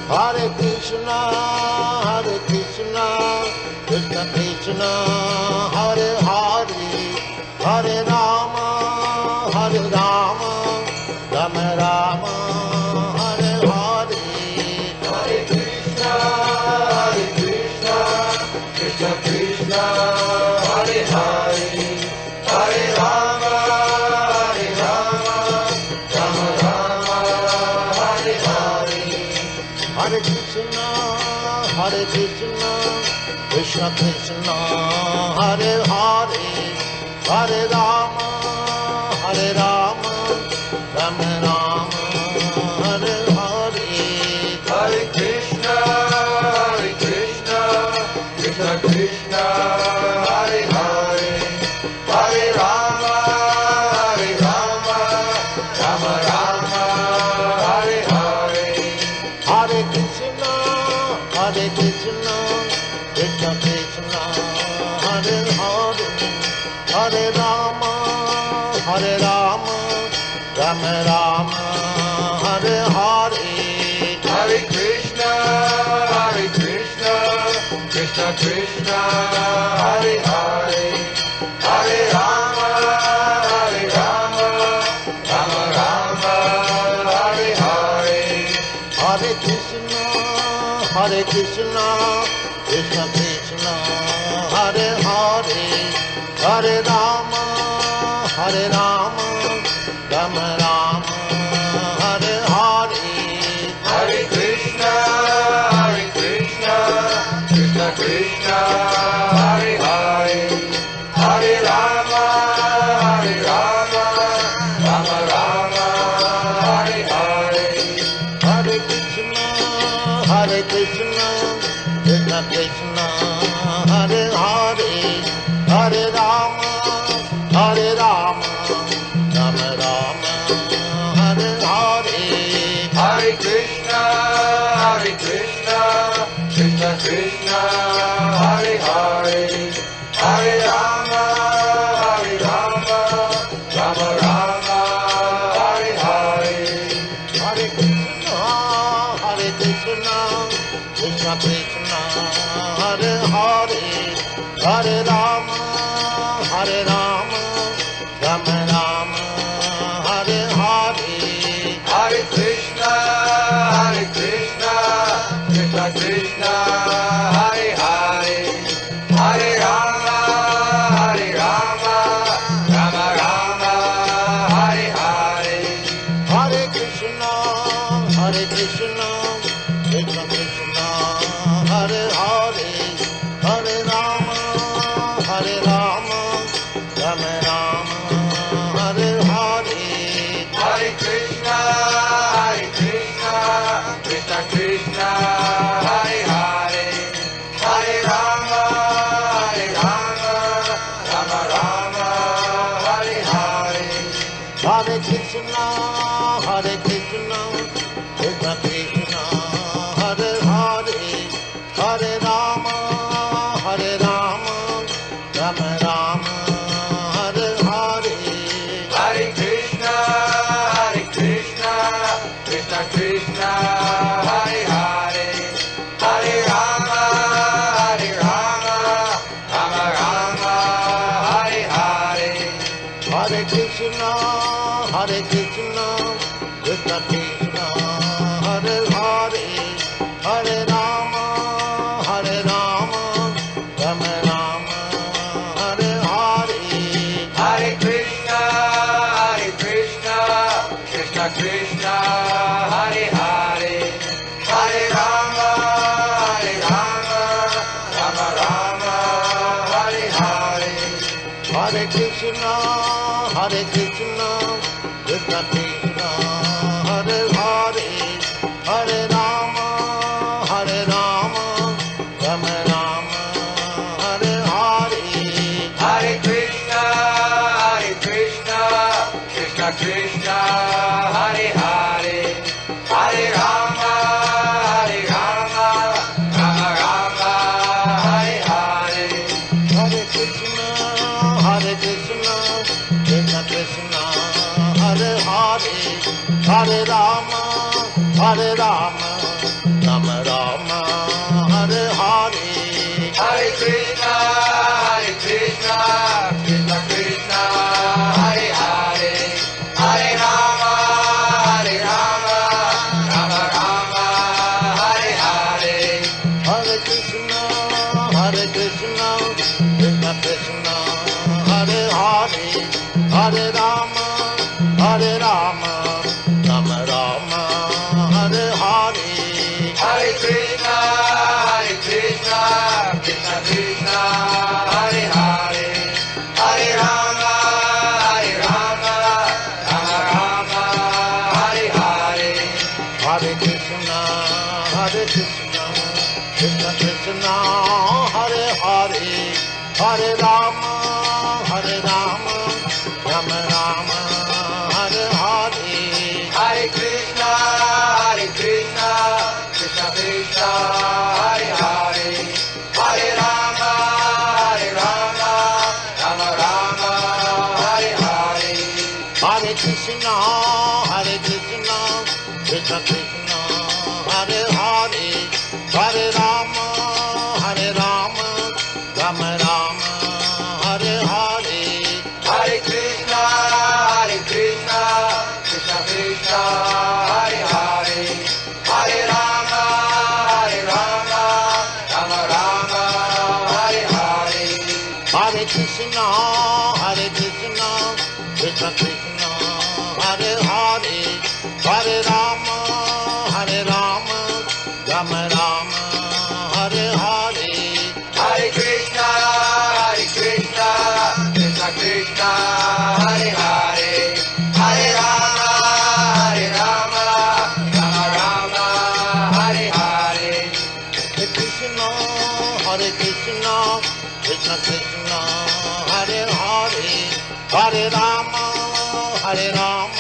Hare Krishna, Krishna Krishna, Hare Hare, Hare Rama, Rama Rama, Hare Hare. Hare Krishna, Krishna Krishna, Hare Hare, Hare Rama, Rama Rama, Hare Hare. Hare Krishna, Krishna Krishna, Hare Hare, Hare Rama, Rama Rama, Hare Hare. Hare Krishna, Krishna Krishna, Hare Hare, Hare Rama, Rama Rama, Hare Hare. Hare Krishna, Krishna Krishna, Hare Hare, Hare Rama, Rama Rama, Hare Hare. Hare Krishna, Krishna Krishna, Hare Hare, Hare Rama, Rama Rama, Hare Hare. Hare Krishna, Krishna Krishna, Hare Hare, Hare Rama, Rama Rama, Hare Hare. Hare Krishna, Krishna Krishna, Hare Hare, Hare Rama, Rama Rama, Hare Hare. Hare Krishna, Krishna Krishna, Hare Hare, Hare Rama, Rama Rama, Hare Hare. Hare Krishna, Krishna Krishna, Hare Hare, Hare Rama, Rama Rama, Hare Hare. Hare Krishna, Krishna Krishna, Hare Hare, Hare Rama, Rama Rama, Hare Hare. Hare Krishna, Krishna Krishna, Hare Hare, Hare Rama, Rama Rama, Hare Hare. Hare Krishna, Krishna Krishna, Hare Hare, Hare Rama, Rama Rama, Hare Hare. Hare Krishna, Krishna Krishna, Hare Hare, Hare Rama, Rama Rama, Hare Hare. Hare Krishna, Krishna Krishna, Hare Hare, Hare Rama, Rama Rama, Hare Hare. Hare Krishna, Krishna Krishna, Hare Hare, Hare Rama, Rama Rama, Hare Hare. Hare Krishna, Krishna Krishna, Hare Hare, Hare Rama, Rama Rama, Hare Hare. Hare Krishna, Krishna Krishna, Hare Hare, Hare Rama, Rama Rama, Hare Hare. Hare Krishna, Krishna Krishna, Hare Hare, Hare Rama, Rama Rama, Hare Hare. Hare Krishna, Krishna Krishna, Hare Hare, Hare Rama, Rama Rama, Hare Hare. Hare Krishna, Krishna Krishna, Hare Rama, Hare Rama, Rama Rama, Hare Hare. Hare Krishna, Krishna Krishna, Hare Hare, Hare Rama, Rama Rama, Hare Hare. Hare Krishna, Krishna Krishna, Hare Hare, Hare Rama, Rama Rama, Hare Hare. Hare Krishna, Krishna Krishna, Hare Hare, Hare Rama, Rama Rama, Hare Hare. Hare Krishna, Krishna Krishna, Hare Hare, Hare Rama, Rama Rama, Hare Hare. Hare Krishna, Krishna Krishna, Hare Hare, Hare Rama, Rama Rama, Hare Hare. Hare Krishna, Krishna Krishna, Hare Hare, Hare Rama, Rama Rama, Hare Hare. Hare Krishna, Krishna Krishna, Hare Hare, Hare Rama, Rama Rama, Hare Hare. Hare Krishna, Krishna Krishna, Hare Hare, Hare Rama, Rama Rama, Hare Hare. Hare Krishna, Krishna Krishna, Hare Hare, Hare Rama, Rama Hare Hare. Hare Krishna, Krishna Krishna, Hare Hare, Hare Rama, Rama